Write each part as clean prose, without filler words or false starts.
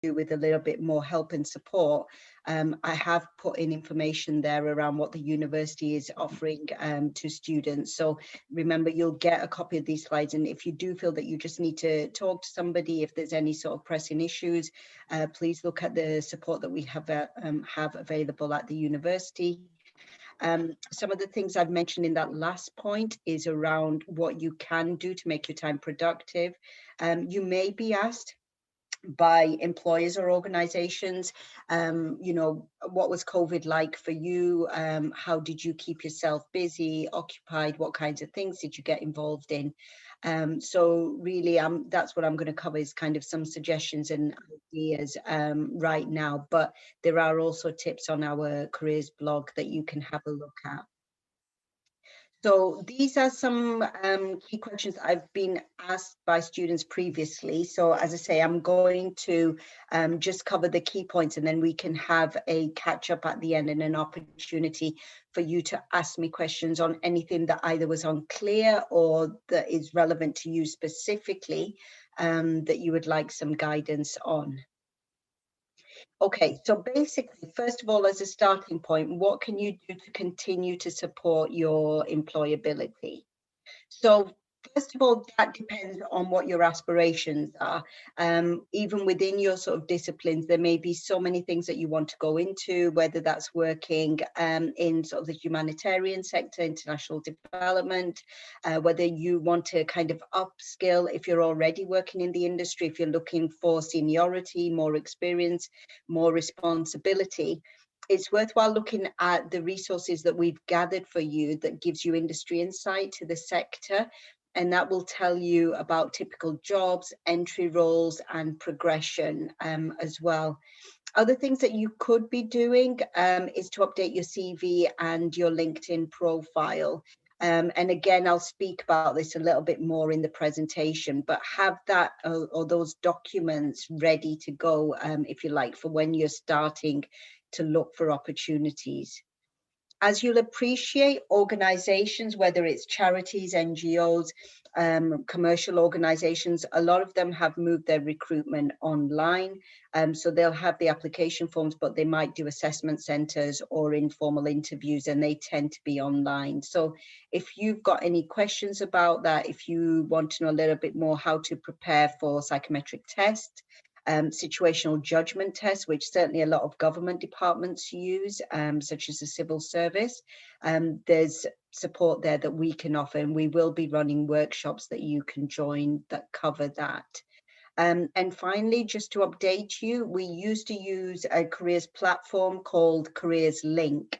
do with a little bit more help and support, I have put in information there around what the university is offering to students. So remember, you'll get a copy of these slides, and if you do feel that you just need to talk to somebody, if there's any sort of pressing issues, please look at the support that we have available at the university. Some of the things I've mentioned in that last point is around what you can do to make your time productive. You may be asked by employers or organizations, you know, what was COVID like for you? How did you keep yourself busy, occupied? What kinds of things did you get involved in? So really, that's what I'm going to cover, is kind of some suggestions and ideas right now, but there are also tips on our careers blog that you can have a look at. So these are some key questions I've been asked by students previously. So as I say, I'm going to just cover the key points, and then we can have a catch up at the end and an opportunity for you to ask me questions on anything that either was unclear or that is relevant to you specifically, that you would like some guidance on. Okay, so basically, first of all, as a starting point, what can you do to continue to support your employability? So first of all, that depends on what your aspirations are. Even within your sort of disciplines, there may be so many things that you want to go into, whether that's working in sort of the humanitarian sector, international development, whether you want to kind of upskill if you're already working in the industry, if you're looking for seniority, more experience, more responsibility. It's worthwhile looking at the resources that we've gathered for you that gives you industry insight to the sector, and that will tell you about typical jobs, entry roles, and progression as well. Other things that you could be doing is to update your CV and your LinkedIn profile. And again, I'll speak about this a little bit more in the presentation, but have that or those documents ready to go, if you like, for when you're starting to look for opportunities. As you'll appreciate, organizations, whether it's charities, NGOs, commercial organizations, a lot of them have moved their recruitment online. So they'll have the application forms, but they might do assessment centers or informal interviews, and they tend to be online. So if you've got any questions about that, if you want to know a little bit more how to prepare for psychometric tests, situational judgment tests, which certainly a lot of government departments use, such as the civil service. There's support there that we can offer, and we will be running workshops that you can join that cover that. And finally, just to update you, we used to use a careers platform called Careers Link.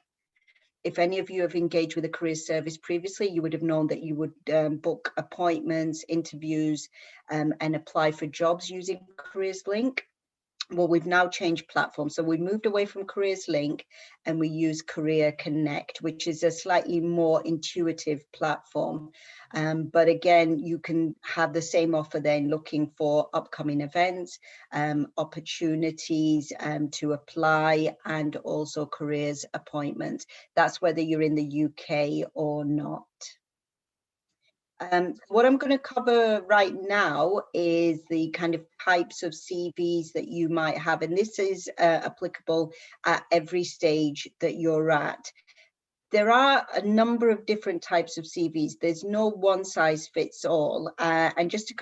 If any of you have engaged with a careers service previously, you would have known that you would book appointments, interviews, and apply for jobs using Careers Link. Well, we've now changed platforms. So we moved away from Careers Link and we use Career Connect, which is a slightly more intuitive platform. But again, you can have the same offer then, looking for upcoming events, opportunities to apply, and also careers appointments. That's whether you're in the UK or not. What I'm going to cover right now is the kind of types of CVs that you might have, and this is applicable at every stage that you're at. There are a number of different types of CVs. There's no one size fits all. And just to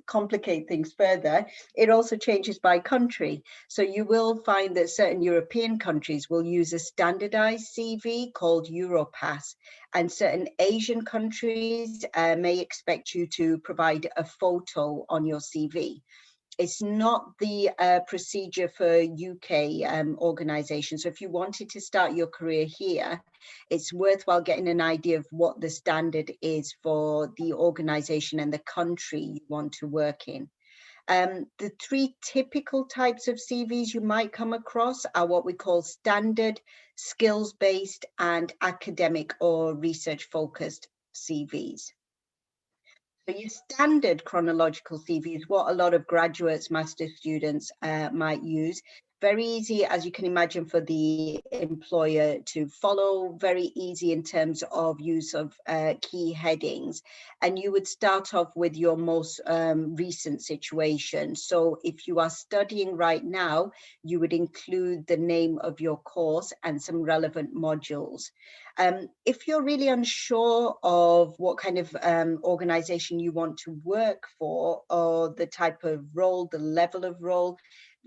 complicate things further, it also changes by country. So you will find that certain European countries will use a standardized CV called Europass, and certain Asian countries may expect you to provide a photo on your CV. It's not the procedure for UK organisations. So if you wanted to start your career here, it's worthwhile getting an idea of what the standard is for the organisation and the country you want to work in. The three typical types of CVs you might come across are what we call standard, skills-based, and academic or research-focused CVs. So your standard chronological CV is what a lot of graduates, master students might use. very easy, as you can imagine, for the employer to follow, very easy in terms of use of key headings. And you would start off with your most recent situation. So if you are studying right now, you would include the name of your course and some relevant modules. If you're really unsure of what kind of organization you want to work for, or the type of role, the level of role,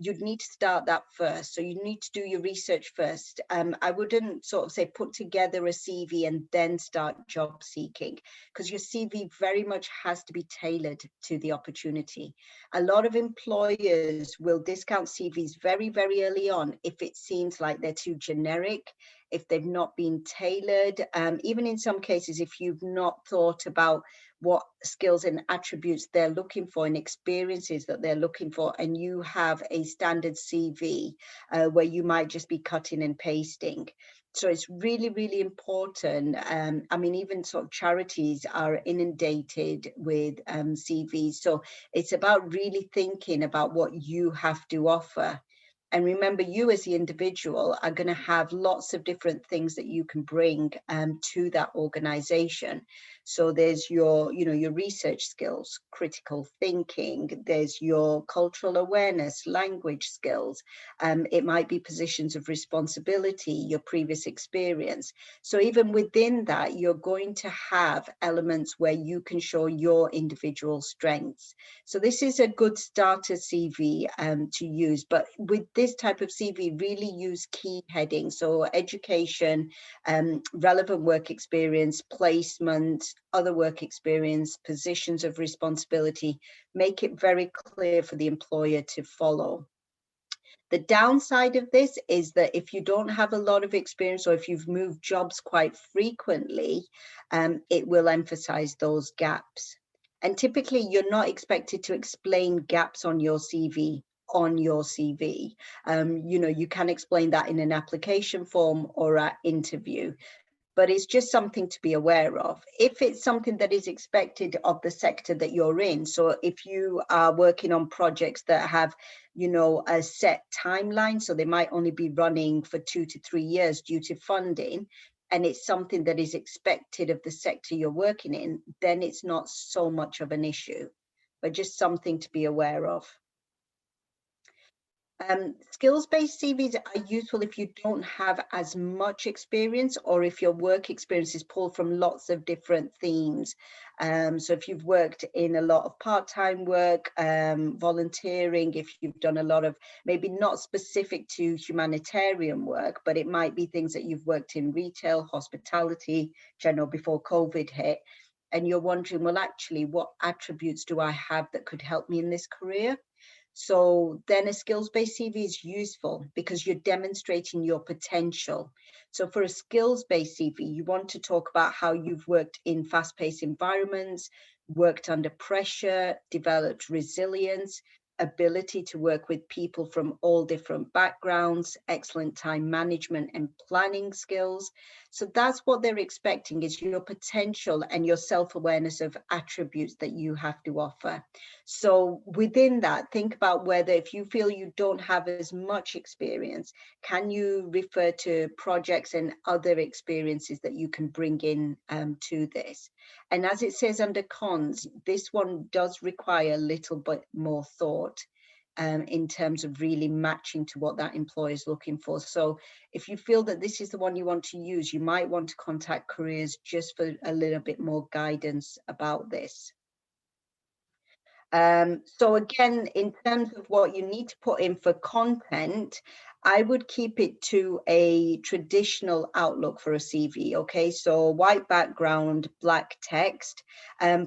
you'd need to start that first. So you need to do your research first. I wouldn't sort of say put together a CV and then start job seeking, because your CV very much has to be tailored to the opportunity. A lot of employers will discount CVs very, very early on if it seems like they're too generic, if they've not been tailored, even in some cases, if you've not thought about what skills and attributes they're looking for and experiences that they're looking for, and you have a standard CV where you might just be cutting and pasting. So it's really, really important. I mean, even sort of charities are inundated with CVs. So it's about really thinking about what you have to offer. And remember, you as the individual are going to have lots of different things that you can bring to that organization. So there's your, your research skills, critical thinking, there's your cultural awareness, language skills. It might be positions of responsibility, your previous experience. So even within that, you're going to have elements where you can show your individual strengths. So this is a good starter CV to use, but with this type of CV, really use key headings. So education, relevant work experience, placement, other work experience, positions of responsibility. Make it very clear for the employer to follow. The downside of this is that if you don't have a lot of experience, or if you've moved jobs quite frequently, it will emphasize those gaps. And typically you're not expected to explain gaps on your CV. You can explain that in an application form or at interview, but it's just something to be aware of. If it's something that is expected of the sector that you're in, so if you are working on projects that have, a set timeline, so they might only be running for 2 to 3 years due to funding, and it's something that is expected of the sector you're working in, then it's not so much of an issue, but just something to be aware of. Skills-based CVs are useful if you don't have as much experience, or if your work experience is pulled from lots of different themes. So if you've worked in a lot of part-time work, volunteering, if you've done a lot of, maybe not specific to humanitarian work, but it might be things that you've worked in retail, hospitality, before COVID hit, and you're wondering, well, actually, what attributes do I have that could help me in this career? So then a skills-based CV is useful because you're demonstrating your potential. So for a skills-based CV, you want to talk about how you've worked in fast-paced environments, worked under pressure, developed resilience, ability to work with people from all different backgrounds, excellent time management and planning skills. So that's what they're expecting, is your potential and your self-awareness of attributes that you have to offer. So within that, think about whether, if you feel you don't have as much experience, can you refer to projects and other experiences that you can bring in to this? And as it says under cons, this one does require a little bit more thought in terms of really matching to what that employer is looking for. So if you feel that this is the one you want to use, you might want to contact careers just for a little bit more guidance about this. So again, in terms of what you need to put in for content, I would keep it to a traditional outlook for a CV, okay? So white background, black text,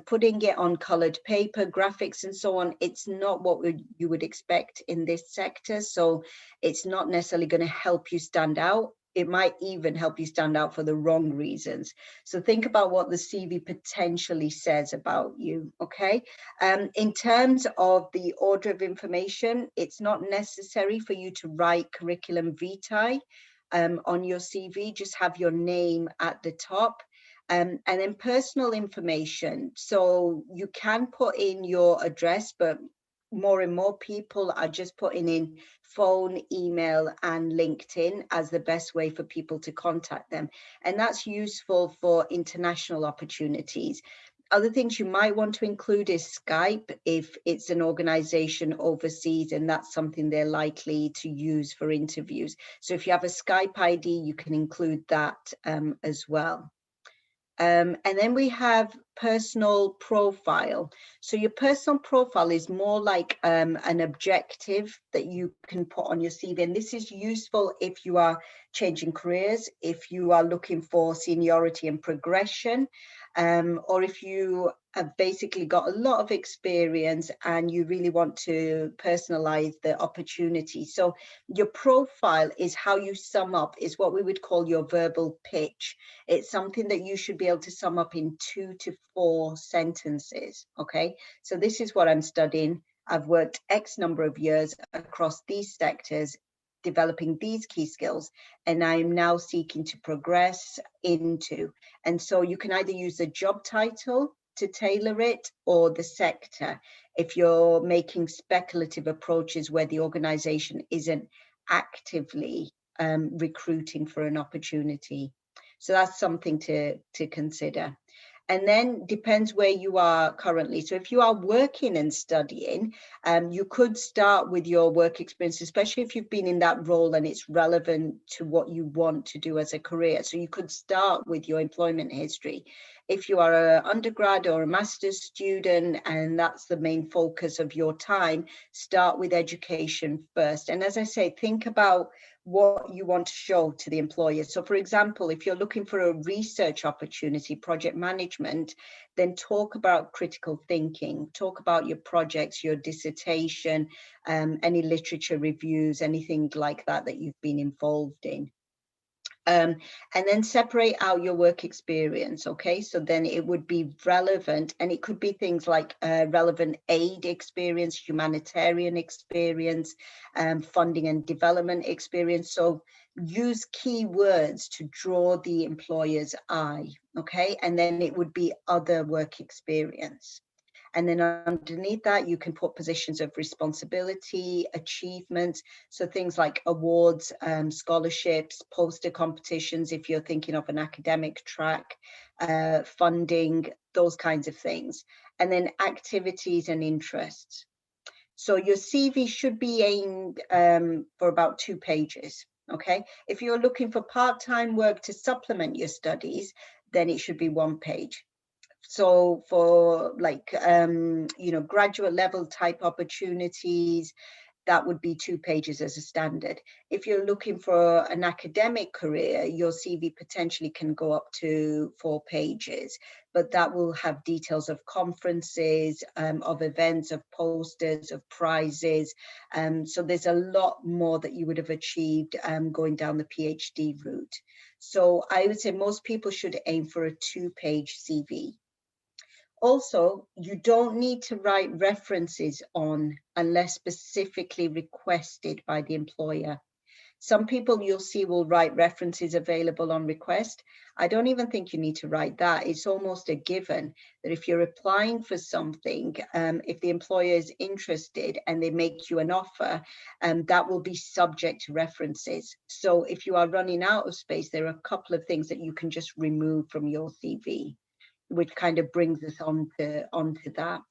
putting it on colored paper, graphics and so on, it's not what you would expect in this sector. So it's not necessarily going to help you stand out. It might even help you stand out for the wrong reasons. So think about what the CV potentially says about you, okay? In terms of the order of information, it's not necessary for you to write curriculum vitae on your CV. Just have your name at the top. And then personal information. So you can put in your address, but more and more people are just putting in phone, email, and LinkedIn as the best way for people to contact them. And that's useful for international opportunities. Other things you might want to include is Skype if it's an organization overseas and that's something they're likely to use for interviews. So if you have a Skype ID, you can include that as well. And then we have personal profile. So your personal profile is more like an objective that you can put on your CV. And this is useful if you are changing careers, if you are looking for seniority and progression, or if you have basically got a lot of experience and you really want to personalize the opportunity. So your profile is how you sum up, is what we would call your verbal pitch. It's something that you should be able to sum up in 2 to 4 sentences, okay? So this is what I'm studying. I've worked X number of years across these sectors, developing these key skills, and I'm now seeking to progress into. And so you can either use the job title to tailor it or the sector if you're making speculative approaches where the organization isn't actively recruiting for an opportunity. So that's something to consider. And then depends where you are currently. So if you are working and studying, you could start with your work experience, especially if you've been in that role and it's relevant to what you want to do as a career. So you could start with your employment history. If you are an undergrad or a master's student and that's the main focus of your time, start with education first. And as I say, think about what you want to show to the employer. So for example, if you're looking for a research opportunity, project management, then talk about critical thinking, talk about your projects, your dissertation, any literature reviews, anything like that that you've been involved in. And then separate out your work experience, okay? So then it would be relevant, and it could be things like relevant aid experience, humanitarian experience, funding and development experience. So use keywords to draw the employer's eye, okay? And then it would be other work experience. And then underneath that, you can put positions of responsibility, achievements. So things like awards, scholarships, poster competitions, if you're thinking of an academic track, funding, those kinds of things. And then activities and interests. So your CV should be aimed for about 2 pages. Okay. If you're looking for part-time work to supplement your studies, then it should be 1 page. So for like, graduate level type opportunities, that would be 2 pages as a standard. If you're looking for an academic career, your CV potentially can go up to 4 pages, but that will have details of conferences, of events, of posters, of prizes. So there's a lot more that you would have achieved going down the PhD route. So I would say most people should aim for a 2-page CV. Also, you don't need to write references on unless specifically requested by the employer. Some people you'll see will write references available on request. I don't even think you need to write that. It's almost a given that if you're applying for something, if the employer is interested and they make you an offer, that will be subject to references. So if you are running out of space, there are a couple of things that you can just remove from your CV, which kind of brings us onto that.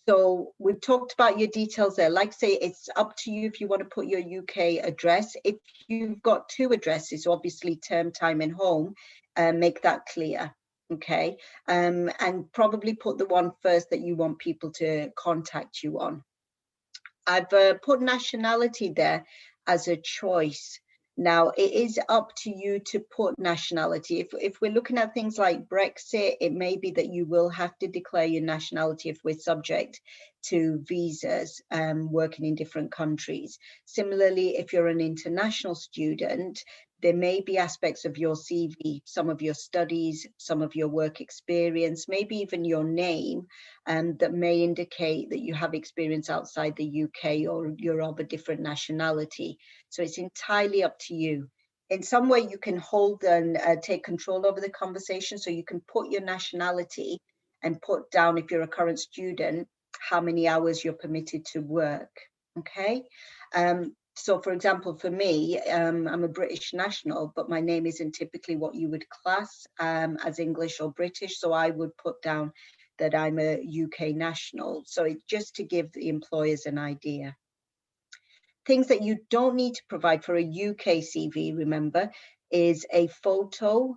So we've talked about your details there. Like I say, it's up to you if you want to put your UK address. If you've got 2 addresses, obviously term time and home, make that clear, okay? And probably put the one first that you want people to contact you on. I've put nationality there as a choice. Now, it is up to you to put nationality. If we're looking at things like Brexit, it may be that you will have to declare your nationality if we're subject to visas working in different countries. Similarly, if you're an international student, there may be aspects of your CV, some of your studies, some of your work experience, maybe even your name, that may indicate that you have experience outside the UK or you're of a different nationality. So it's entirely up to you. In some way, you can hold and take control over the conversation. So you can put your nationality and put down, if you're a current student, how many hours you're permitted to work. Okay. So for example, for me, I'm a British national, but my name isn't typically what you would class as English or British. So I would put down that I'm a UK national. So it's just to give the employers an idea. Things that you don't need to provide for a UK CV, remember, is a photo,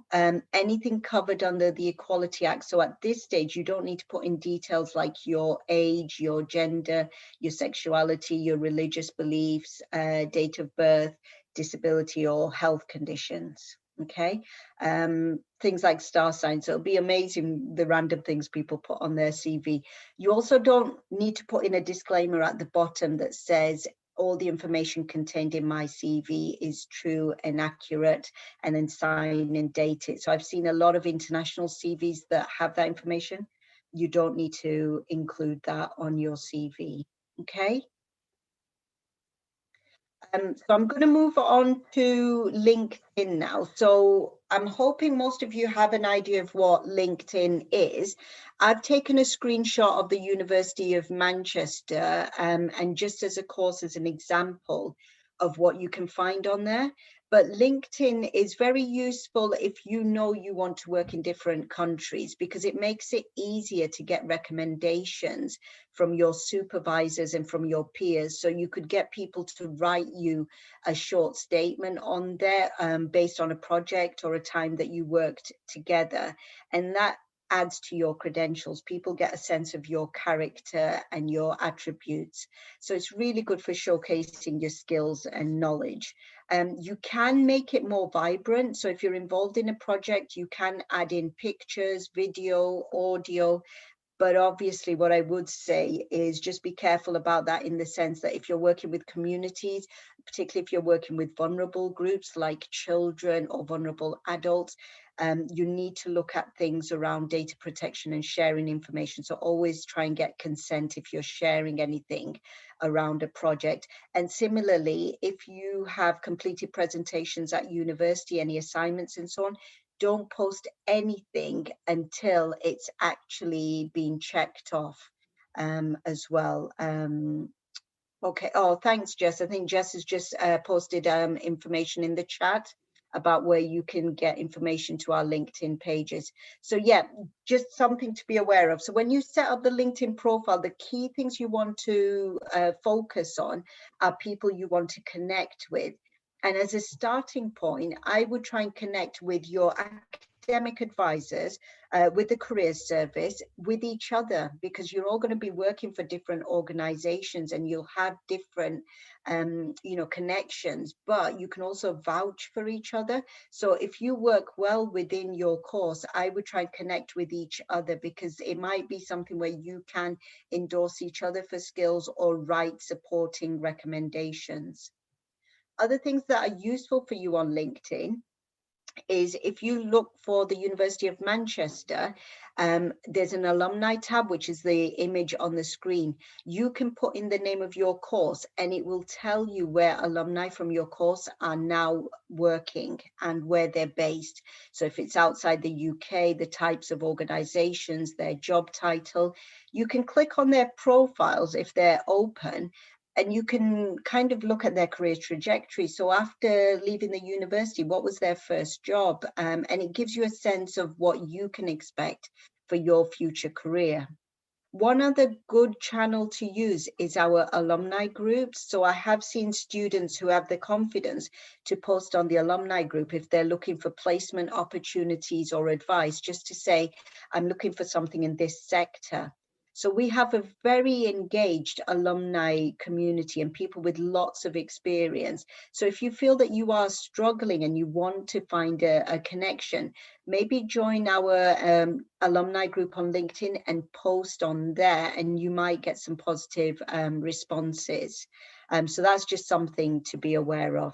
anything covered under the Equality Act. So at this stage, you don't need to put in details like your age, your gender, your sexuality, your religious beliefs, date of birth, disability or health conditions. Okay, things like star signs. So it'll be amazing the random things people put on their CV. You also don't need to put in a disclaimer at the bottom that says all the information contained in my CV is true and accurate, and then sign and date it. So I've seen a lot of international CVs that have that information. You don't need to include that on your CV. Okay. So I'm going to move on to LinkedIn now. So I'm hoping most of you have an idea of what LinkedIn is. I've taken a screenshot of the University of Manchester, and just as a course, as an example of what you can find on there. But LinkedIn is very useful if you know you want to work in different countries, because it makes it easier to get recommendations from your supervisors and from your peers. So you could get people to write you a short statement on there based on a project or a time that you worked together. And that adds to your credentials. People get a sense of your character and your attributes. So it's really good for showcasing your skills and knowledge. You can make it more vibrant. So if you're involved in a project, you can add in pictures, video, audio. But obviously, what I would say is just be careful about that, in the sense that if you're working with communities, particularly if you're working with vulnerable groups like children or vulnerable adults, you need to look at things around data protection and sharing information. So always try and get consent if you're sharing anything around a project. And similarly, if you have completed presentations at university, any assignments and so on, don't post anything until it's actually been checked off as well. Okay. Oh, thanks, Jess. I think Jess has just posted information in the chat about where you can get information to our LinkedIn pages. So yeah, just something to be aware of. So when you set up the LinkedIn profile, the key things you want to focus on are people you want to connect with. And as a starting point, I would try and connect with your academic advisors, with the careers service, with each other, because you're all going to be working for different organizations and you'll have different connections, but you can also vouch for each other. So if you work well within your course, I would try and connect with each other, because it might be something where you can endorse each other for skills or write supporting recommendations. Other things that are useful for you on LinkedIn is if you look for the University of Manchester, there's an alumni tab, which is the image on the screen. You can put in the name of your course and it will tell you where alumni from your course are now working and where they're based. So if it's outside the UK, the types of organizations, their job title, you can click on their profiles if they're open, and you can kind of look at their career trajectory. So after leaving the university, what was their first job? And it gives you a sense of what you can expect for your future career. One other good channel to use is our alumni groups. So I have seen students who have the confidence to post on the alumni group if they're looking for placement opportunities or advice, just to say, I'm looking for something in this sector. So we have a very engaged alumni community and people with lots of experience. So if you feel that you are struggling and you want to find a connection, maybe join our alumni group on LinkedIn and post on there, and you might get some positive responses. So that's just something to be aware of.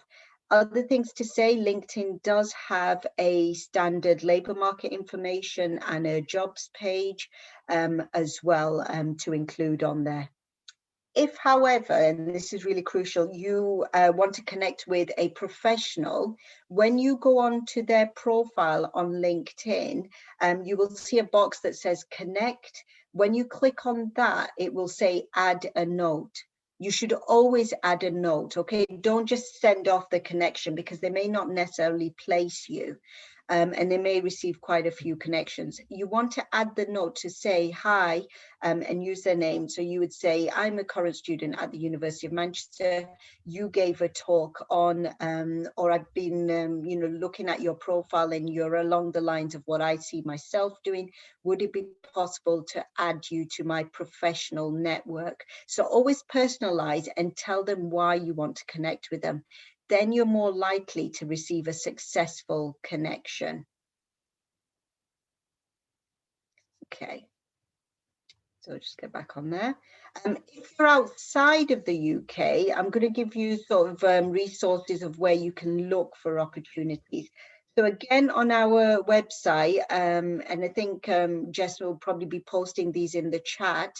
Other things to say, LinkedIn does have a standard labour market information and a jobs page as well to include on there. If, however, and this is really crucial, you want to connect with a professional, when you go on to their profile on LinkedIn, you will see a box that says connect. When you click on that, it will say add a note. you should always add a note, okay? Don't just send off the connection, because they may not necessarily place you. And they may receive quite a few connections. You want to add the note to say hi, and use their name. So you would say, I'm a current student at the University of Manchester. You gave a talk on, or I've been, looking at your profile and you're along the lines of what I see myself doing. Would it be possible to add you to my professional network? So always personalize and tell them why you want to connect with them. Then you're more likely to receive a successful connection. Okay. So just get back on there. If you're outside of the UK, I'm going to give you sort of resources of where you can look for opportunities. So again, on our website, and I think Jess will probably be posting these in the chat.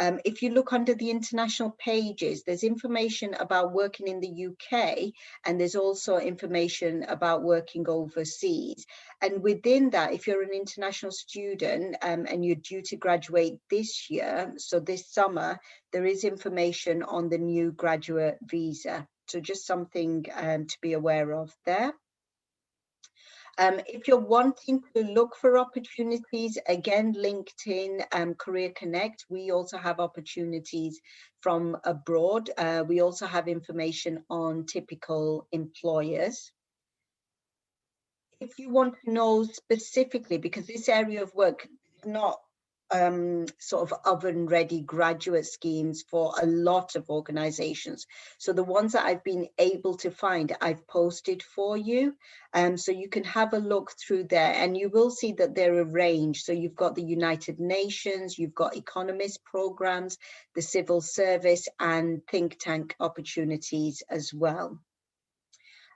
If you look under the international pages, there's information about working in the UK, and there's also information about working overseas. And within that, if you're an international student and you're due to graduate this year, so this summer, there is information on the new graduate visa. So just something to be aware of there. If you're wanting to look for opportunities, again, LinkedIn, Career Connect, we also have opportunities from abroad. We also have information on typical employers. If you want to know specifically, because this area of work is not sort of oven-ready graduate schemes for a lot of organizations. So the ones that I've been able to find, I've posted for you. So you can have a look through there, and you will see that they're arranged. So you've got the United Nations, you've got economist programs, the civil service, and think tank opportunities as well.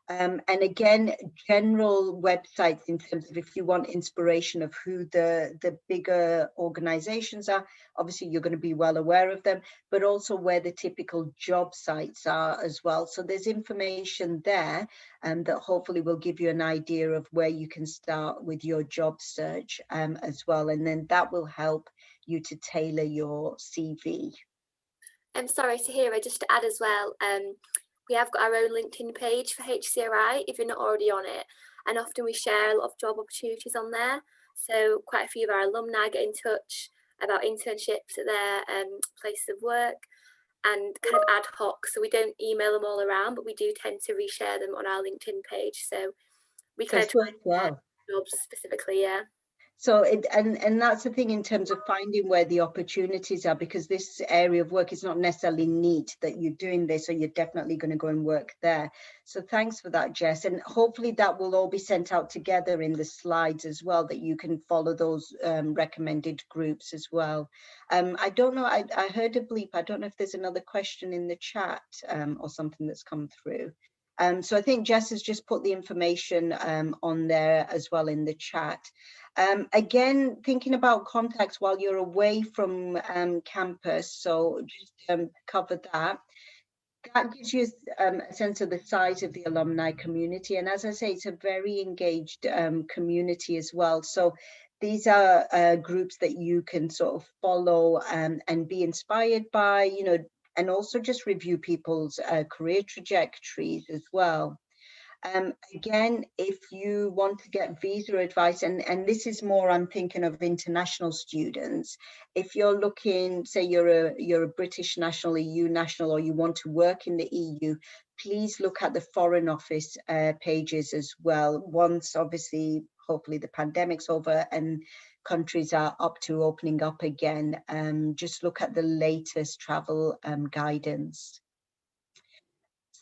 And again, general websites in terms of if you want inspiration of who the bigger organizations are, obviously you're going to be well aware of them, but also where the typical job sites are as well. So there's information there that hopefully will give you an idea of where you can start with your job search as well. And then that will help you to tailor your CV. I'm sorry, Tahira, just to add as well, we have got our own LinkedIn page for HCRI if you're not already on it, and often we share a lot of job opportunities on there. So quite a few of our alumni get in touch about internships at their places of work, and kind of ad hoc. So we don't email them all around, but we do tend to reshare them on our LinkedIn page. So we kind of target jobs specifically, yeah. So and that's the thing in terms of finding where the opportunities are, because this area of work is not necessarily neat that you're doing this, so you're definitely going to go and work there. So thanks for that, Jess. And hopefully that will all be sent out together in the slides as well, that you can follow those recommended groups as well. I don't know, I heard a bleep. I don't know if there's another question in the chat or something that's come through. So I think Jess has just put the information on there as well in the chat. Again, thinking about contacts while you're away from campus, so just cover that. That gives you a sense of the size of the alumni community. And as I say, it's a very engaged community as well. So these are groups that you can sort of follow and be inspired by, you know, and also just review people's career trajectories as well. Again, if you want to get visa advice, and this is more, I'm thinking of international students. If you're looking, say you're a British national, EU national, or you want to work in the EU, please look at the Foreign Office pages as well. Once, obviously, hopefully the pandemic's over and countries are up to opening up again, just look at the latest travel guidance.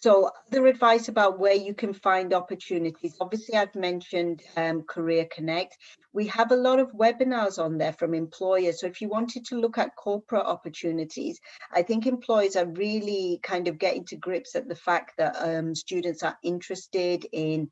So other advice about where you can find opportunities. Obviously, I've mentioned Career Connect. We have a lot of webinars on there from employers. So if you wanted to look at corporate opportunities, I think employers are really kind of getting to grips at the fact that students are interested in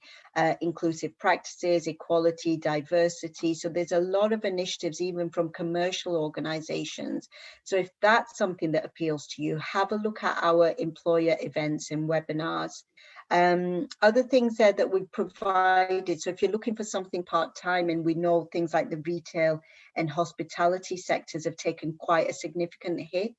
inclusive practices, equality, diversity. So there's a lot of initiatives, even from commercial organizations. So if that's something that appeals to you, have a look at our employer events and webinars. Other things there that we've provided, so if you're looking for something part-time, and we know things like the retail and hospitality sectors have taken quite a significant hit,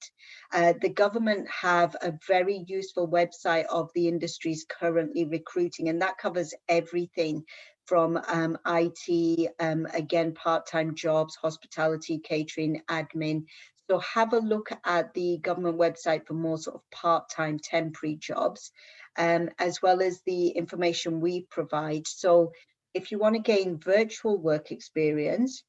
the government have a very useful website of the industries currently recruiting, and that covers everything from IT, again, part-time jobs, hospitality, catering, admin. So have a look at the government website for more sort of part-time temporary jobs, as well as the information we provide. So if you want to gain virtual work experience,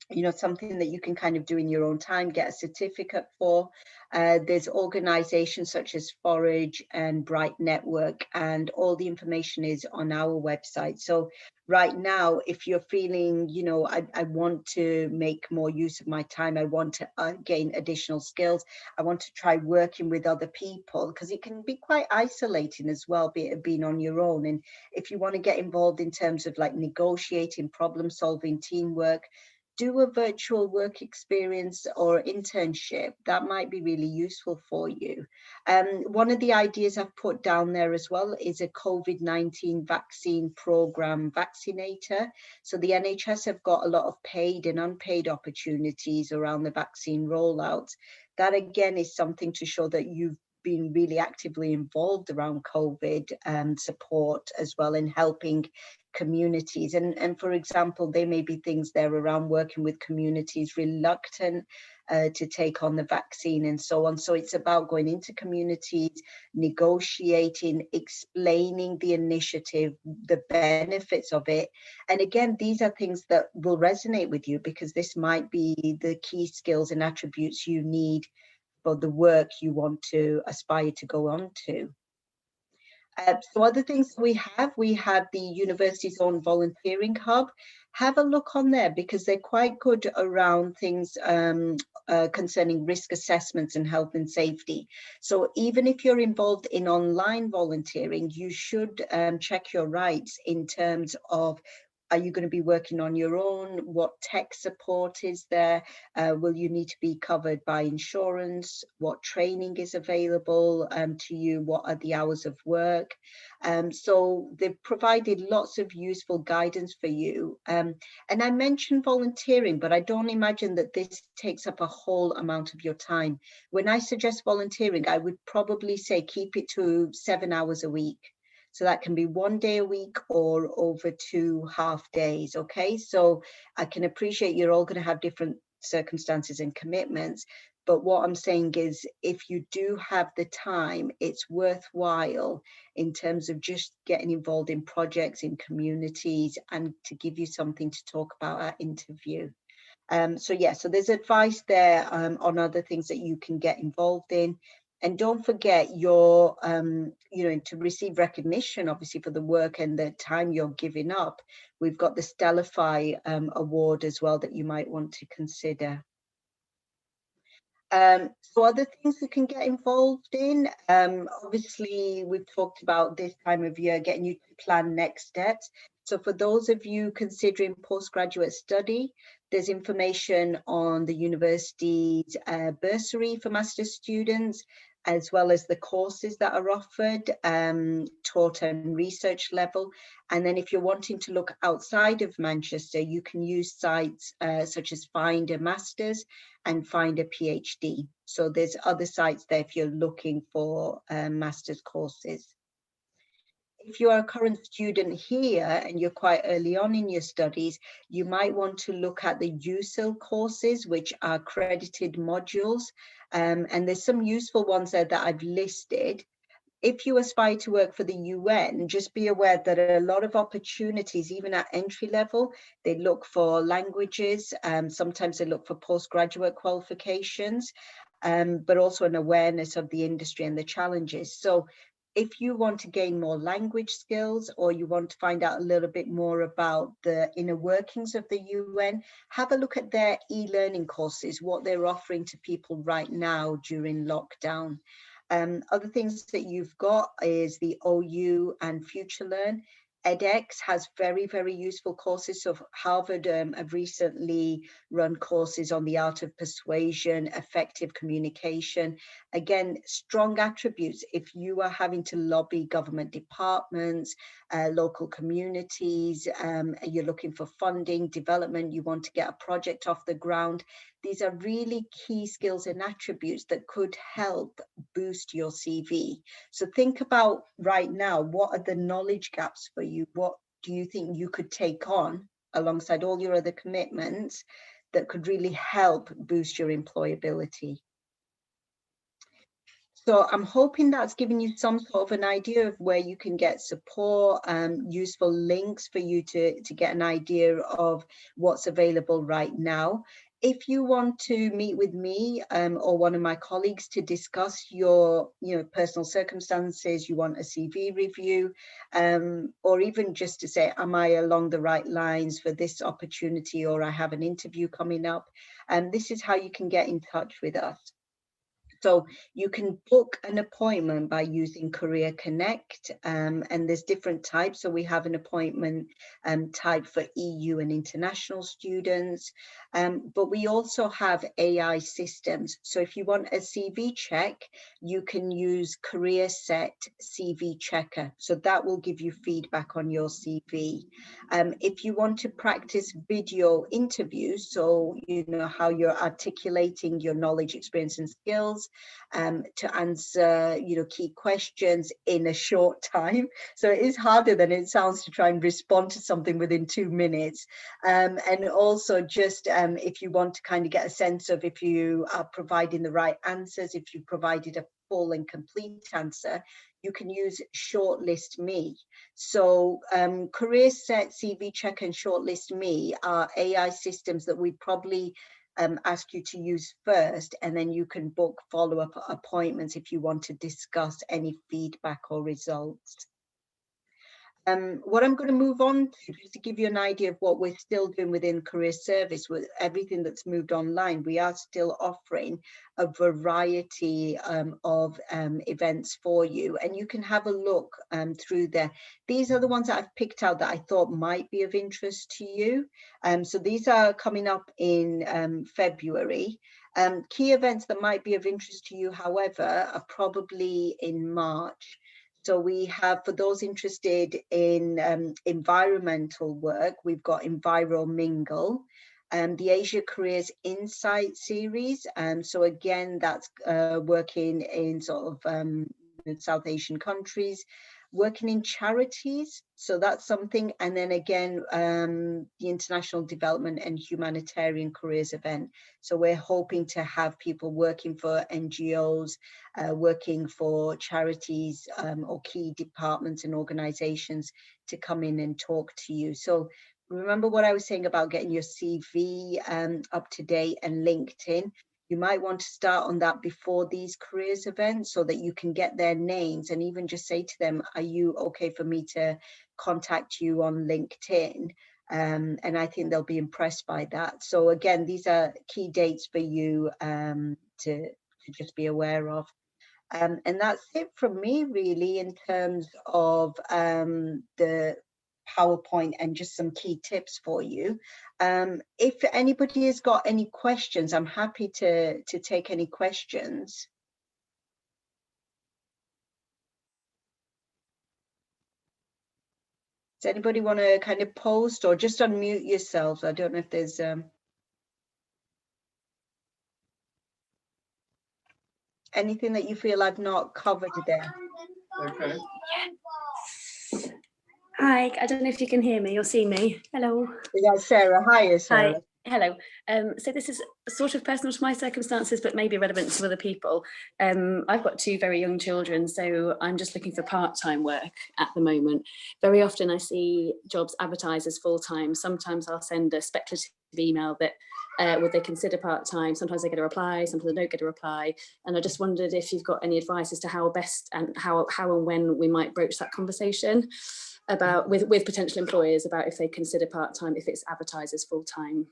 you know, something that you can kind of do in your own time, get a certificate for. There's organizations such as Forage and Bright Network, and all the information is on our website. So right now, if you're feeling, you know, I want to make more use of my time, I want to gain additional skills, I want to try working with other people, because it can be quite isolating as well, being on your own. And if you want to get involved in terms of like negotiating, problem solving, teamwork, do a virtual work experience or internship. That might be really useful for you. One of the ideas I've put down there as well is a COVID-19 vaccine program vaccinator. So the NHS have got a lot of paid and unpaid opportunities around the vaccine rollouts. That again is something to show that you've been really actively involved around COVID support as well, in helping communities. And for example, there may be things there around working with communities reluctant to take on the vaccine and so on. So it's about going into communities, negotiating, explaining the initiative, the benefits of it. And again, these are things that will resonate with you, because this might be the key skills and attributes you need for the work you want to aspire to go on to. So other things we have the university's own volunteering hub. Have a look on there, because they're quite good around things concerning risk assessments and health and safety. So even if you're involved in online volunteering, you should check your rights in terms of, are you going to be working on your own? What tech support is there? Will you need to be covered by insurance? What training is available to you? What are the hours of work? So they've provided lots of useful guidance for you. And I mentioned volunteering, but I don't imagine that this takes up a whole amount of your time. When I suggest volunteering, I would probably say keep it to 7 hours a week. So that can be 1 day a week or over 2 half days, okay? So I can appreciate you're all going to have different circumstances and commitments, but what I'm saying is, if you do have the time, it's worthwhile in terms of just getting involved in projects, in communities, and to give you something to talk about at interview. So yeah, so there's advice there on other things that you can get involved in. And don't forget your, you know, to receive recognition, obviously, for the work and the time you're giving up, we've got the Stellify award as well that you might want to consider. So other things you can get involved in, obviously we've talked about this time of year, getting you to plan next steps. So for those of you considering postgraduate study, there's information on the university's bursary for master's students, as well as the courses that are offered, taught and research level. And then if you're wanting to look outside of Manchester, you can use sites such as Find a Masters and Find a PhD. So there's other sites there if you're looking for master's courses. If you are a current student here and you're quite early on in your studies, you might want to look at the USIL courses, which are accredited modules. And there's some useful ones there that I've listed. If you aspire to work for the UN, just be aware that a lot of opportunities, even at entry level, they look for languages. Sometimes they look for postgraduate qualifications, but also an awareness of the industry and the challenges. So if you want to gain more language skills, or you want to find out a little bit more about the inner workings of the UN, have a look at their e-learning courses, what they're offering to people right now during lockdown. Other things that you've got is the OU and FutureLearn. edX has very, very useful courses. So Harvard have recently run courses on the art of persuasion, effective communication. Again, strong attributes. If you are having to lobby government departments, local communities, you're looking for funding, development, you want to get a project off the ground, these are really key skills and attributes that could help boost your CV. So think about right now, what are the knowledge gaps for you? What do you think you could take on alongside all your other commitments that could really help boost your employability? So I'm hoping that's given you some sort of an idea of where you can get support, useful links for you to get an idea of what's available right now. If you want to meet with me or one of my colleagues to discuss your personal circumstances, you want a CV review, or even just to say, am I along the right lines for this opportunity, or I have an interview coming up, this is how you can get in touch with us. So you can book an appointment by using Career Connect, and there's different types. So we have an appointment type for EU and international students, but we also have AI systems. So if you want a CV check, you can use Career Set CV Checker. So that will give you feedback on your CV. If you want to practice video interviews, so you know how you're articulating your knowledge, experience, and skills, to answer key questions in a short time. So it is harder than it sounds to try and respond to something within 2 minutes. And also just if you want to kind of get a sense of if you are providing the right answers, if you provided a full and complete answer, you can use Shortlist Me. So Career Set, CV Check, and Shortlist Me are AI systems that we probably ask you to use first, and then you can book follow-up appointments if you want to discuss any feedback or results. What I'm going to move on to, just to give you an idea of what we're still doing within career service, with everything that's moved online, we are still offering a variety of events for you, and you can have a look through there. These are the ones that I've picked out that I thought might be of interest to you. So these are coming up in February. Key events that might be of interest to you, however, are probably in March. So we have, for those interested in environmental work, we've got Enviro Mingle, the Asia Careers Insight series. So again, that's working in sort of South Asian countries, working in charities. So that's something. And then again, the International Development and Humanitarian Careers event. So we're hoping to have people working for NGOs, working for charities or key departments and organizations to come in and talk to you. So remember what I was saying about getting your CV up to date and LinkedIn. You might want to start on that before these careers events so that you can get their names and even just say to them, are you okay for me to contact you on LinkedIn? And I think they'll be impressed by that. So again, these are key dates for you to just be aware of. And that's it from me, really, in terms of the PowerPoint and just some key tips for you. If anybody has got any questions, I'm happy to take any questions. Does anybody want to kind of post or just unmute yourselves? I don't know if there's anything that you feel I've not covered there. Okay. Hi, I don't know if you can hear me or see me. Hello. Yeah, Sarah. Hi, Sarah. Hi. Hello. So this is sort of personal to my circumstances, but maybe relevant to other people. I've got 2 very young children, so I'm just looking for part-time work at the moment. Very often I see jobs advertised as full-time. Sometimes I'll send a speculative email that would they consider part-time. Sometimes I get a reply, sometimes I don't get a reply. And I just wondered if you've got any advice as to how best and how and when we might broach that conversation about with potential employers about if they consider part-time if it's advertised as full-time.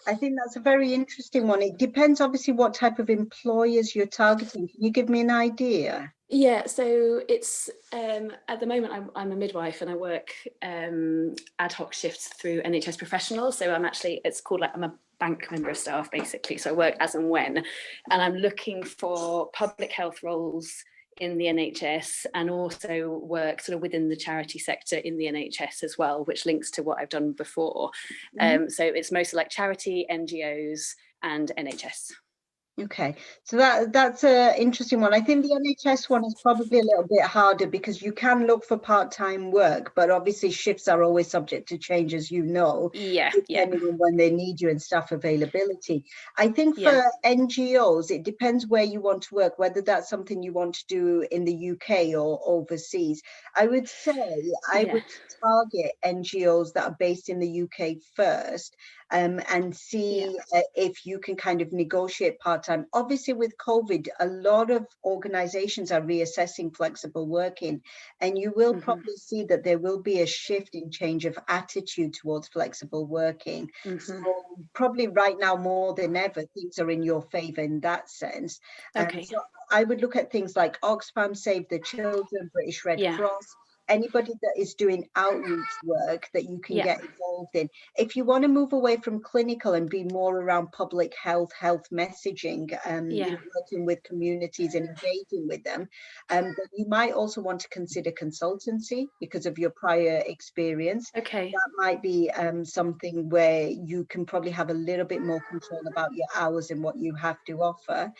I think that's a very interesting one. It depends obviously what type of employers you're targeting. Can you give me an idea? Yeah, so it's at the moment I'm a midwife and I work ad hoc shifts through NHS Professionals. So I'm actually, it's called like, I'm a bank member of staff basically. So I work as and when, and I'm looking for public health roles in the NHS and also work sort of within the charity sector in the NHS as well, which links to what I've done before. So it's mostly like charity, NGOs and NHS. Okay, so that's an interesting one. I think the NHS one is probably a little bit harder because you can look for part-time work, but obviously shifts are always subject to change, as you know, depending on when they need you and staff availability. I think for NGOs, it depends where you want to work, whether that's something you want to do in the UK or overseas. I would say I would target NGOs that are based in the UK first, and see if you can kind of negotiate part-time. Obviously with COVID, a lot of organizations are reassessing flexible working, and you will probably see that there will be a shift in change of attitude towards flexible working. So probably right now more than ever, things are in your favor in that sense. So I would look at things like Oxfam, Save the Children, British Red Cross, anybody that is doing outreach work that you can get involved in. If you want to move away from clinical and be more around public health messaging, you know, working with communities and engaging with them, then you might also want to consider consultancy because of your prior experience. That might be something where you can probably have a little bit more control about your hours and what you have to offer.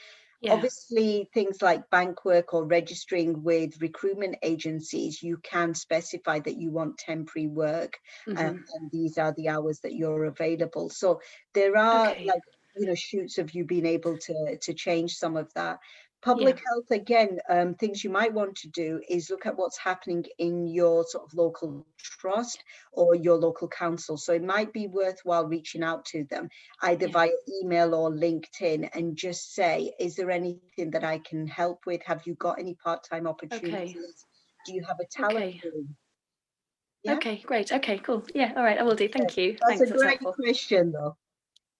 Obviously, things like bank work or registering with recruitment agencies, you can specify that you want temporary work, and these are the hours that you're available. So there are like, you know, shoots of you being able to change some of that. Public health, again, things you might want to do is look at what's happening in your sort of local trust or your local council. So it might be worthwhile reaching out to them either via email or LinkedIn and just say, is there anything that I can help with? Have you got any part-time opportunities? Do you have a talent pool? Okay, great. Okay, cool. Yeah, all right, I will do. Thank you. That's a great question though.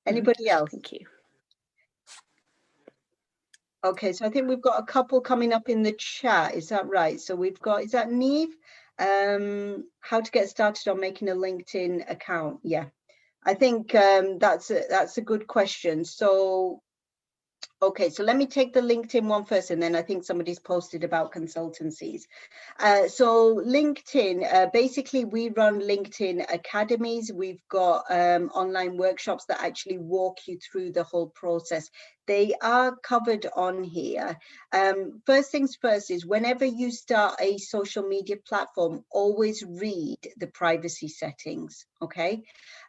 Anybody else? Thank you. Okay, so I think we've got a couple coming up in the chat. Is that right? So we've got, is that Neve? How to get started on making a LinkedIn account? Yeah, I think that's a good question. So, okay, so let me take the LinkedIn one first, and then I think somebody's posted about consultancies. So LinkedIn, basically we run LinkedIn academies. We've got online workshops that actually walk you through the whole process. They are covered on here. First things first is whenever you start a social media platform, always read the privacy settings, okay?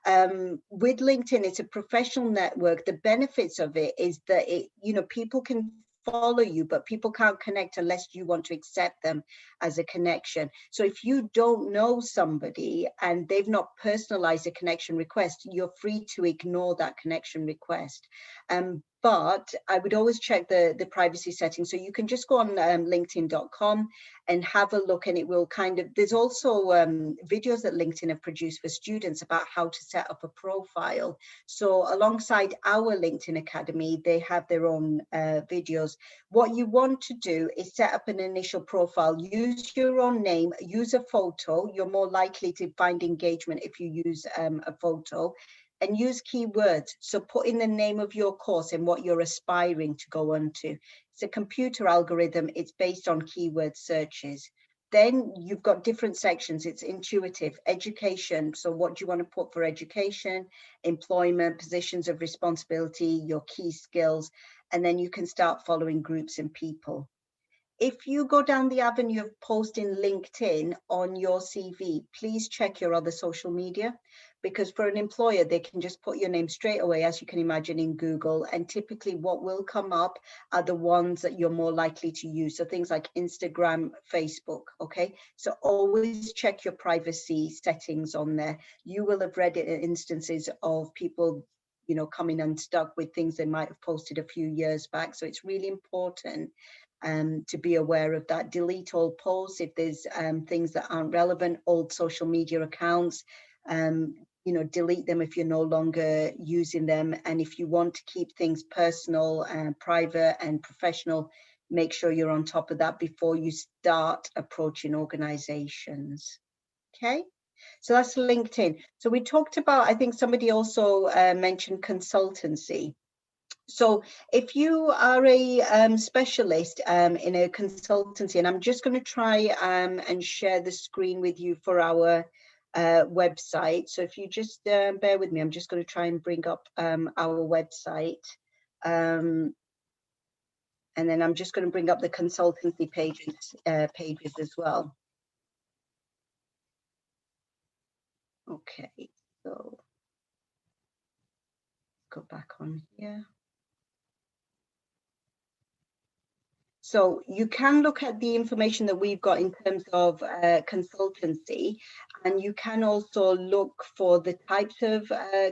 With LinkedIn, it's a professional network. The benefits of it is that it, you know, people can follow you, but people can't connect unless you want to accept them as a connection. So if you don't know somebody and they've not personalized a connection request, you're free to ignore that connection request. But I would always check the privacy settings. So you can just go on linkedin.com and have a look, and it will kind of, there's also videos that LinkedIn have produced for students about how to set up a profile. So alongside our LinkedIn Academy, they have their own videos. What you want to do is set up an initial profile, use your own name, use a photo. You're more likely to find engagement if you use a photo. And use keywords. So put in the name of your course and what you're aspiring to go on to. It's a computer algorithm. It's based on keyword searches. Then you've got different sections. It's intuitive, education. So what do you want to put for education, employment, positions of responsibility, your key skills, and then you can start following groups and people. If you go down the avenue of posting LinkedIn on your CV, please check your other social media, because for an employer, they can just put your name straight away, as you can imagine, in Google. And typically what will come up are the ones that you're more likely to use. So things like Instagram, Facebook, okay? So always check your privacy settings on there. You will have read it in instances of people, you know, coming unstuck with things they might have posted a few years back. So it's really important to be aware of that. Delete all posts if there's things that aren't relevant, old social media accounts, you know, delete them if you're no longer using them. And if you want to keep things personal and private and professional, make sure you're on top of that before you start approaching organizations. Okay, so that's LinkedIn. So we talked about, I think somebody also mentioned consultancy. So if you are a specialist in a consultancy, and I'm just going to try and share the screen with you for our website. So if you just bear with me, I'm just going to try and bring up our website. And then I'm just going to bring up the consultancy pages as well. Okay, so go back on here. So you can look at the information that we've got in terms of consultancy, and you can also look for the types of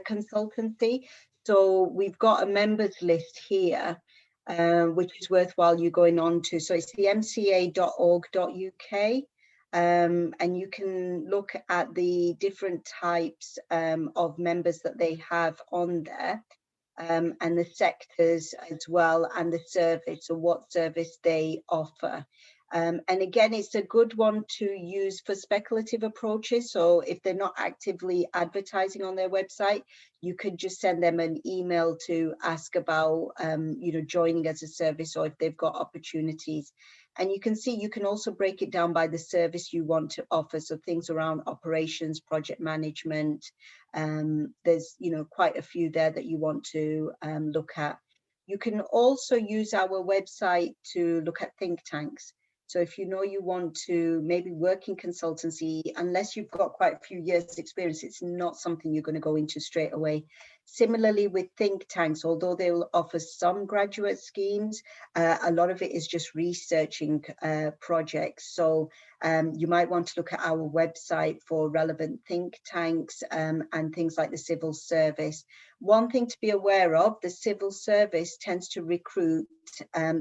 consultancy. So we've got a members list here, which is worthwhile you going on to. So it's the mca.org.uk, and you can look at the different types of members that they have on there. And the sectors as well, and the service, or what service they offer. And again, it's a good one to use for speculative approaches. So if they're not actively advertising on their website, you could just send them an email to ask about, joining as a service, or if they've got opportunities. And you can see, you can also break it down by the service you want to offer. So things around operations, project management. There's, quite a few there that you want to look at. You can also use our website to look at think tanks. So if you want to maybe work in consultancy, unless you've got quite a few years experience, it's not something you're going to go into straight away. Similarly with think tanks, although they will offer some graduate schemes, a lot of it is just researching projects. So you might want to look at our website for relevant think tanks and things like the civil service. One thing to be aware of, the civil service tends to recruit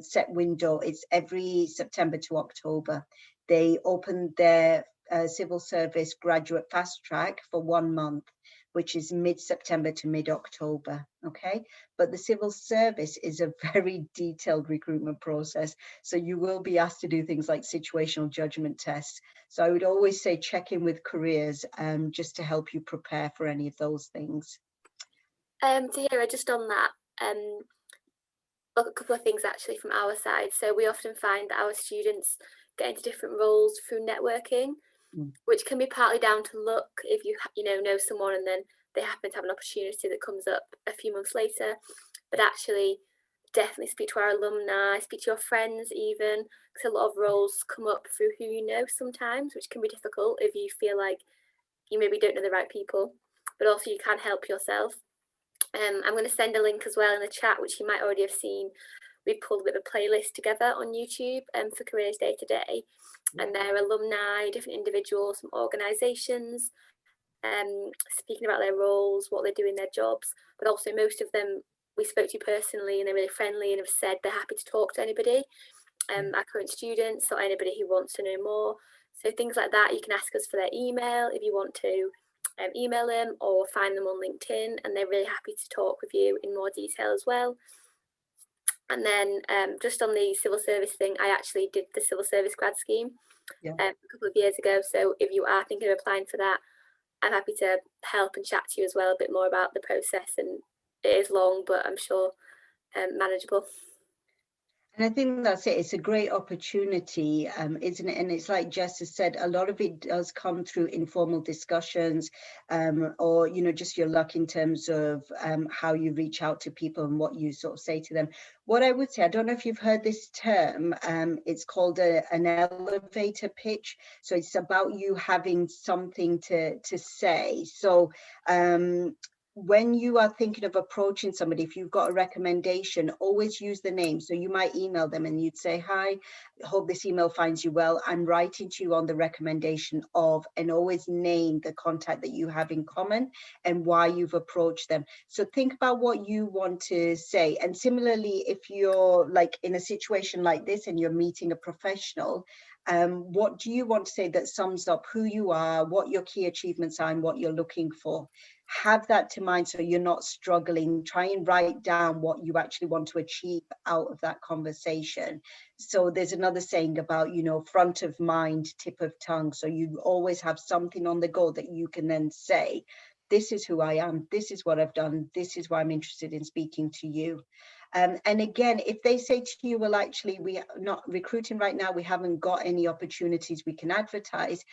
set window. It's every September to October. They open their civil service graduate fast track for 1 month, which is mid-September to mid-October, okay? But the civil service is a very detailed recruitment process. So you will be asked to do things like situational judgment tests. So I would always say check in with careers just to help you prepare for any of those things. Tahira, just on that, a couple of things actually from our side. So we often find that our students get into different roles through networking, which can be partly down to luck if you know someone and then they happen to have an opportunity that comes up a few months later. But actually, definitely speak to our alumni, speak to your friends even, because a lot of roles come up through who you know sometimes, which can be difficult if you feel like you maybe don't know the right people, but also you can help yourself. I'm going to send a link as well in the chat, which you might already have seen. We pulled a bit of a playlist together on YouTube for Careers Day to Day, and there are alumni, different individuals from organisations, speaking about their roles, what they do in their jobs, but also most of them we spoke to personally, and they're really friendly and have said they're happy to talk to anybody, our current students or anybody who wants to know more. So things like that, you can ask us for their email if you want to. Email them or find them on LinkedIn, and they're really happy to talk with you in more detail as well. And then just on the civil service thing, I actually did the civil service grad scheme a couple of years ago. So if you are thinking of applying for that, I'm happy to help and chat to you as well a bit more about the process. And it is long, but I'm sure manageable. And I think that's it. It's a great opportunity, isn't it? And it's like Jess has said, a lot of it does come through informal discussions or, just your luck in terms of how you reach out to people and what you sort of say to them. What I would say, I don't know if you've heard this term, it's called an elevator pitch. So it's about you having something to say. So when you are thinking of approaching somebody, if you've got a recommendation, always use the name. So you might email them and you'd say, hi, hope this email finds you well. I'm writing to you on the recommendation of, and always name the contact that you have in common and why you've approached them. So think about what you want to say. And similarly, if you're like in a situation like this and you're meeting a professional, What do you want to say that sums up who you are, what your key achievements are, and what you're looking for? Have that to mind so you're not struggling. Try and write down what you actually want to achieve out of that conversation. So there's another saying about, you know, front of mind, tip of tongue. So you always have something on the go that you can then say, this is who I am, this is what I've done, this is why I'm interested in speaking to you. And again, if they say to you, well, actually, we are not recruiting right now, we haven't got any opportunities we can advertise,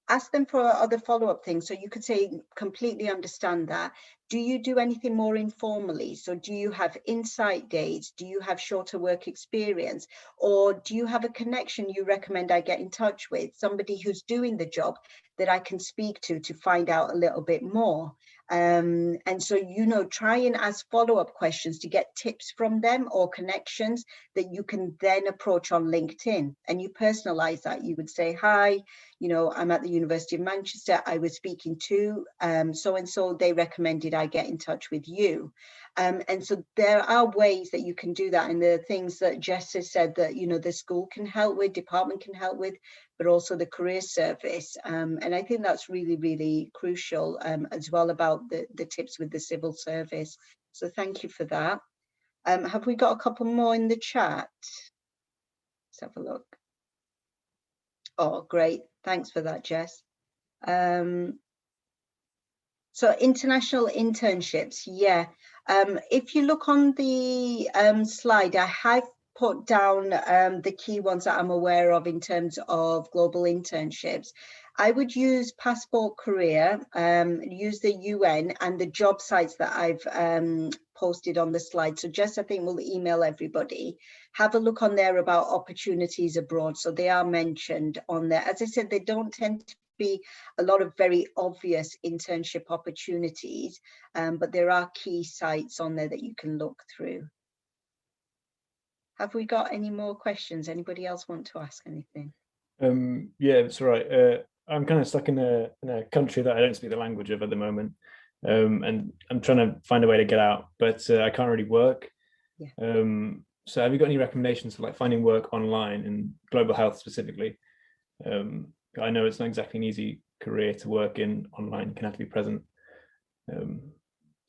ask them for other follow-up things. So you could say, completely understand that. Do you do anything more informally? So do you have insight days? Do you have shorter work experience? Or do you have a connection you recommend I get in touch with? Somebody who's doing the job that I can speak to find out a little bit more. And so, you know, try and ask follow-up questions to get tips from them or connections that you can then approach on LinkedIn. And you personalize that. You would say, hi, you know, I'm at the University of Manchester. I was speaking to so-and-so, they recommended I get in touch with you. And so there are ways that you can do that. And the things that Jess has said that, you know, the school can help with, department can help with, but also the career service. And I think that's really, really crucial as well about the tips with the civil service. So thank you for that. Have we got a couple more in the chat? Let's have a look. Oh, great. Thanks for that, Jess. So international internships, yeah. If you look on the slide, I have put down the key ones that I'm aware of in terms of global internships. I would use Passport Career, use the UN and the job sites that I've posted on the slide. So Jess, I think we'll email everybody. Have a look on there about opportunities abroad. So they are mentioned on there. As I said, they don't tend to be a lot of very obvious internship opportunities, but there are key sites on there that you can look through. Have we got any more questions? Anybody else want to ask anything? Yeah, that's right. I'm kind of stuck in a country that I don't speak the language of at the moment, and I'm trying to find a way to get out, but I can't really work. Yeah. So have you got any recommendations for like finding work online in global health specifically? I know it's not exactly an easy career to work in online. You can have to be present. So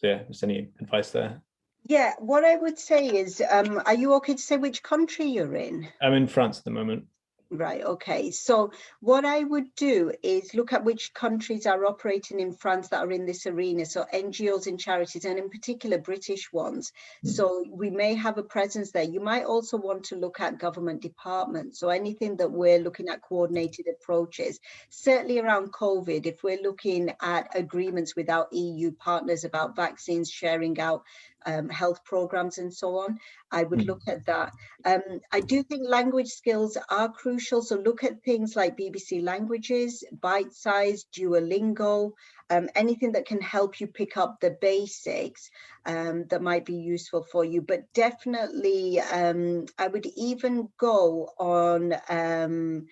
yeah, just any advice there? Yeah, what I would say is, are you okay to say which country you're in? I'm in France at the moment. Right, okay. So what I would do is look at which countries are operating in France that are in this arena. So NGOs and charities, and in particular British ones. So we may have a presence there. You might also want to look at government departments. So anything that we're looking at coordinated approaches, certainly around COVID, if we're looking at agreements with our EU partners about vaccines, sharing out health programs and so on, I would look at that. I do think language skills are crucial. So look at things like BBC Languages, Bite Size, Duolingo, anything that can help you pick up the basics that might be useful for you. But definitely, I would even go on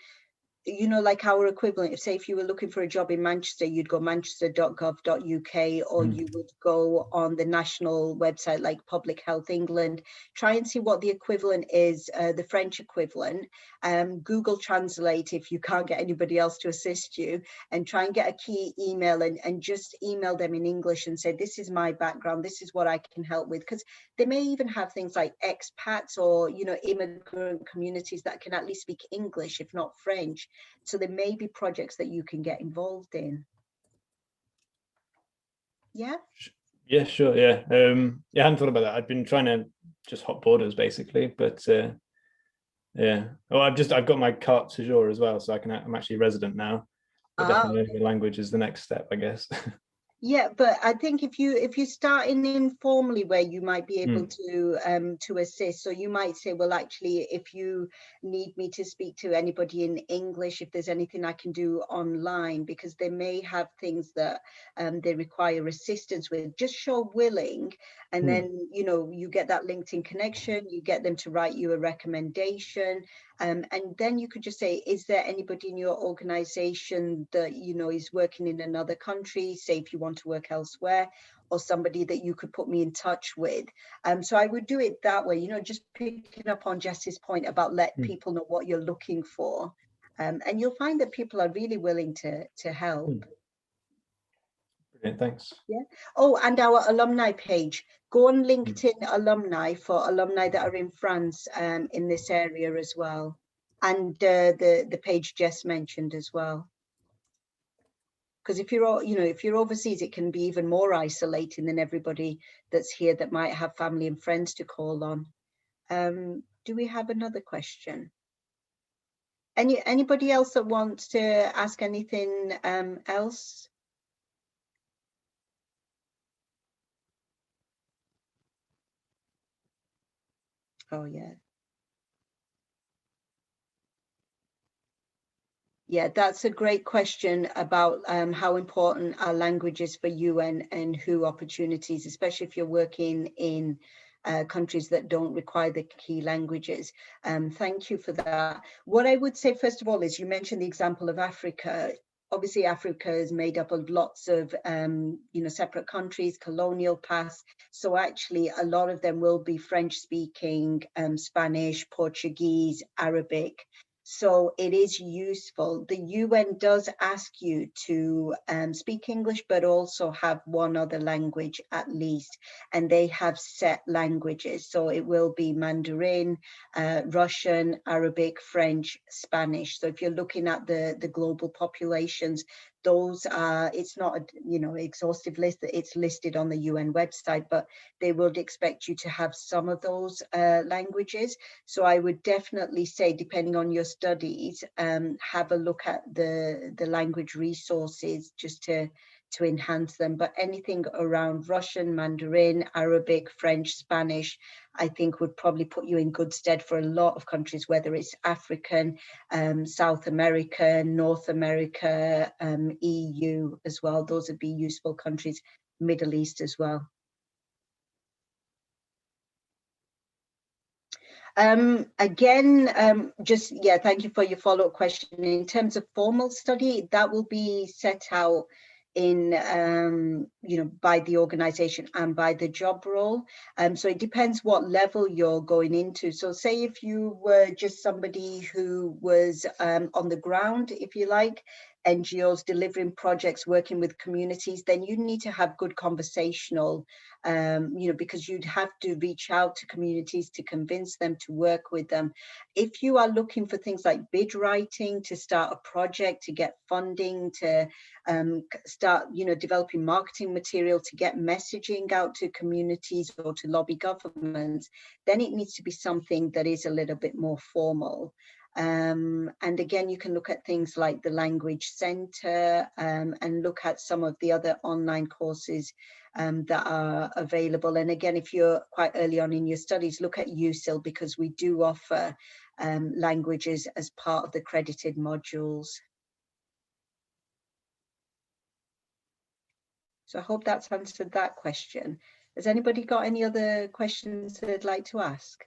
you know, like our equivalent, say if you were looking for a job in Manchester, you'd go manchester.gov.uk, or you would go on the national website like Public Health England, try and see what the equivalent is, the French equivalent, Google Translate if you can't get anybody else to assist you, and try and get a key email and just email them in English and say, this is my background, this is what I can help with. Because they may even have things like expats or, you know, immigrant communities that can at least speak English, if not French. So there may be projects that you can get involved in. Yeah. Yeah, sure. Yeah. Yeah, I hadn't thought about that. I've been trying to just hop borders basically, but yeah. Oh, I've got my carte séjour as well, so I'm actually a resident now. But definitely learning the language is the next step, I guess. Yeah, but I think if you start in informally where you might be able to assist, so you might say, well, actually, if you need me to speak to anybody in English, if there's anything I can do online, because they may have things that they require assistance with, just show willing, and then, you know, you get that LinkedIn connection, you get them to write you a recommendation. And then you could just say, is there anybody in your organization that, you know, is working in another country, say if you want to work elsewhere, or somebody that you could put me in touch with. So I would do it that way, you know, just picking up on Jess's point about let people know what you're looking for. And you'll find that people are really willing to help. Brilliant, thanks. Yeah. Oh, and our alumni page. Go on LinkedIn alumni for alumni that are in France in this area as well. And the page Jess mentioned as well. Because if you're, if you're overseas, it can be even more isolating than everybody that's here that might have family and friends to call on. Do we have another question? Anybody else that wants to ask anything else? Oh, yeah. Yeah, that's a great question about how important are languages for you and who opportunities, especially if you're working in countries that don't require the key languages. Thank you for that. What I would say, first of all, is you mentioned the example of Africa. Obviously, Africa is made up of lots of, separate countries, colonial past. So actually, a lot of them will be French speaking, Spanish, Portuguese, Arabic. So it is useful. The UN does ask you to speak English, but also have one other language at least. And they have set languages. So it will be Mandarin, Russian, Arabic, French, Spanish. So if you're looking at the global populations, those are, it's not a exhaustive list, it's listed on the UN website, but they would expect you to have some of those languages. So I would definitely say, depending on your studies, have a look at the language resources just to enhance them. But anything around Russian, Mandarin, Arabic, French, Spanish, I think would probably put you in good stead for a lot of countries, whether it's African, South America, North America, EU as well. Those would be useful countries, Middle East as well. Again, thank you for your follow-up question. In terms of formal study, that will be set out in by the organization and by the job role. So it depends what level you're going into. So say if you were just somebody who was on the ground, if you like, NGOs delivering projects, working with communities, then you need to have good conversational, because you'd have to reach out to communities to convince them to work with them. If you are looking for things like bid writing, to start a project, to get funding, to start, developing marketing material, to get messaging out to communities or to lobby governments, then it needs to be something that is a little bit more formal. And again, you can look at things like the Language Center and look at some of the other online courses that are available. And again, if you're quite early on in your studies, look at USIL, because we do offer languages as part of the credited modules. So I hope that's answered that question. Has anybody got any other questions they'd like to ask?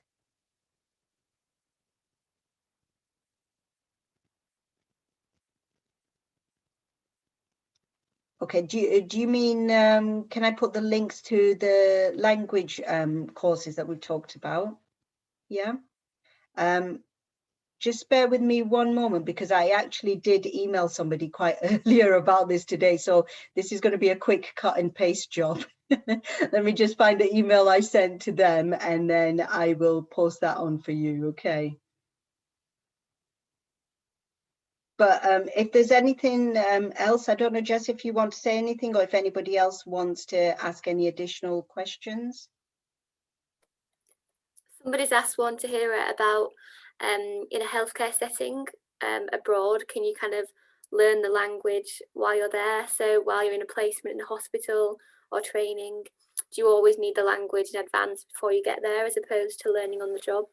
Okay, do you mean, can I put the links to the language courses that we've talked about? Yeah. Just bear with me one moment, because I actually did email somebody quite earlier about this today. So this is going to be a quick cut and paste job. Let me just find the email I sent to them, and then I will post that on for you, okay? But if there's anything else, I don't know, Jess, if you want to say anything, or if anybody else wants to ask any additional questions. Somebody's asked one, Tahira, about in a healthcare setting abroad, can you kind of learn the language while you're there? So while you're in a placement in a hospital or training, do you always need the language in advance before you get there, as opposed to learning on the job?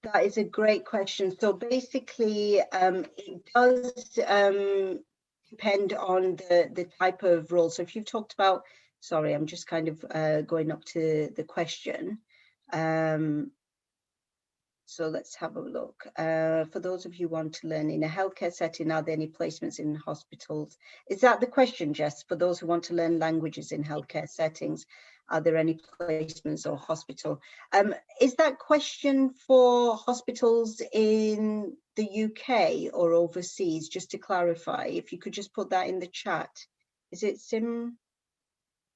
That is a great question. So basically, it does depend on the type of role. So if you've talked about, sorry, I'm just kind of going up to the question. So let's have a look. For those of you who want to learn in a healthcare setting, are there any placements in hospitals? Is that the question, Jess? For those who want to learn languages in healthcare settings, are there any placements or hospital? Is that question for hospitals in the UK or overseas? Just to clarify, if you could just put that in the chat. Is it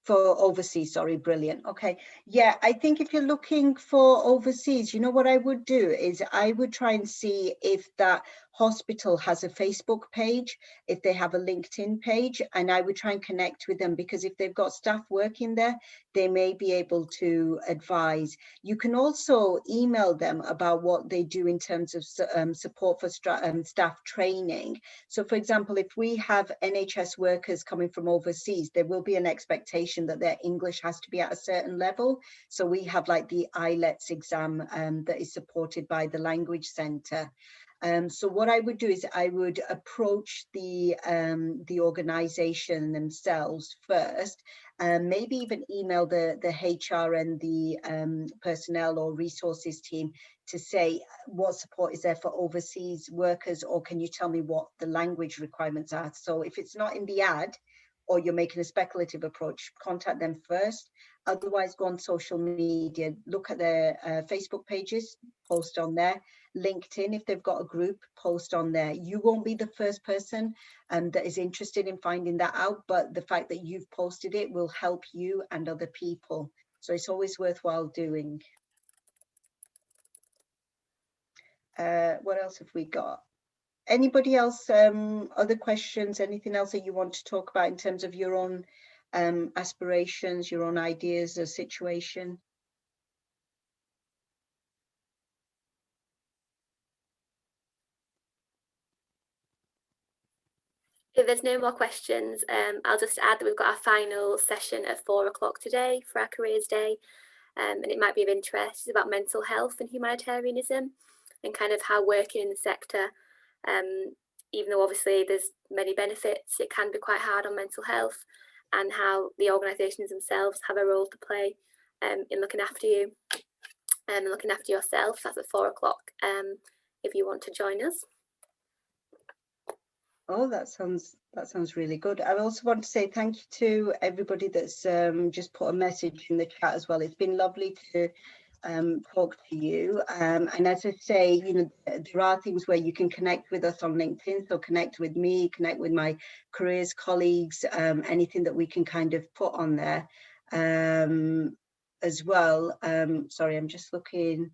for overseas? Sorry, brilliant. Okay, yeah, I think if you're looking for overseas, you know what I would do is I would try and see if that hospital has a Facebook page, if they have a LinkedIn page, and I would try and connect with them, because if they've got staff working there, they may be able to advise. You can also email them about what they do in terms of support for staff training. So for example, if we have NHS workers coming from overseas, there will be an expectation that their English has to be at a certain level. So we have like the IELTS exam that is supported by the Language Centre. So what I would do is I would approach the organisation themselves first, maybe even email the HR and the personnel or resources team to say what support is there for overseas workers, or can you tell me what the language requirements are? So if it's not in the ad, or you're making a speculative approach, contact them first. Otherwise, go on social media, look at their Facebook pages, post on there. LinkedIn, if they've got a group, post on there. You won't be the first person that is interested in finding that out, but the fact that you've posted it will help you and other people. So it's always worthwhile doing. What else have we got? Anybody else, other questions, anything else that you want to talk about in terms of your own aspirations, your own ideas or situation? If there's no more questions, I'll just add that we've got our final session at 4 o'clock today for our Careers Day, and it might be of interest. It's about mental health and humanitarianism, and kind of how working in the sector, even though obviously there's many benefits, it can be quite hard on mental health, and how the organisations themselves have a role to play in looking after you and looking after yourself. That's at 4 o'clock if you want to join us. Oh, that sounds really good. I also want to say thank you to everybody that's just put a message in the chat as well. It's been lovely to talk to you. And as I say, you know, there are things where you can connect with us on LinkedIn. So connect with me, connect with my careers colleagues, anything that we can kind of put on there as well. Sorry, I'm just looking.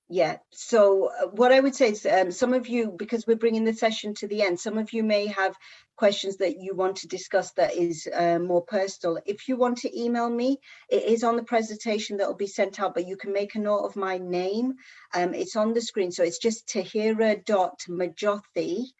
Yeah, so what I would say is some of you, because we're bringing the session to the end, some of you may have questions that you want to discuss that is more personal. If you want to email me, it is on the presentation that will be sent out, but you can make a note of my name. It's on the screen, so it's just tahira.majothi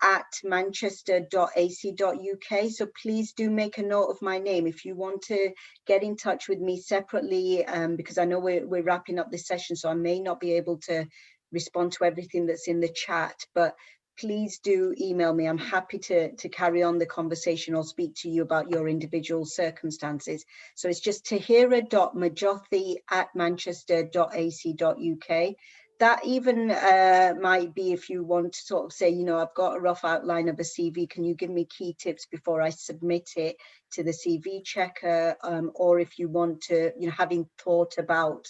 at manchester.ac.uk. So please do make a note of my name if you want to get in touch with me separately, because I know we're wrapping up this session, so I may not be able to respond to everything that's in the chat, but please do email me. I'm happy to carry on the conversation or speak to you about your individual circumstances. So it's just tahira.majothi at manchester.ac.uk. That even might be if you want to sort of say, you know, I've got a rough outline of a CV. Can you give me key tips before I submit it to the CV checker? Or if you want to, you know, having thought about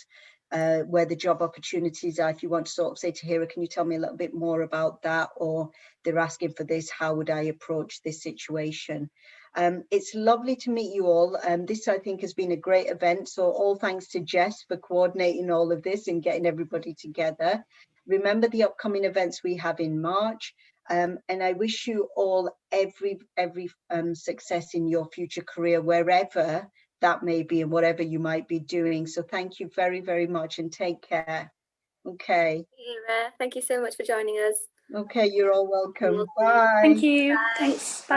where the job opportunities are, if you want to sort of say to Tahira, can you tell me a little bit more about that? Or they're asking for this, how would I approach this situation? It's lovely to meet you all. This, I think, has been a great event. So all thanks to Jess for coordinating all of this and getting everybody together. Remember the upcoming events we have in March. And I wish you all every success in your future career, wherever that may be and whatever you might be doing. So thank you very, very much and take care. Okay. Thank you so much for joining us. Okay, you're all welcome. Bye. Thank you. Thanks. Bye.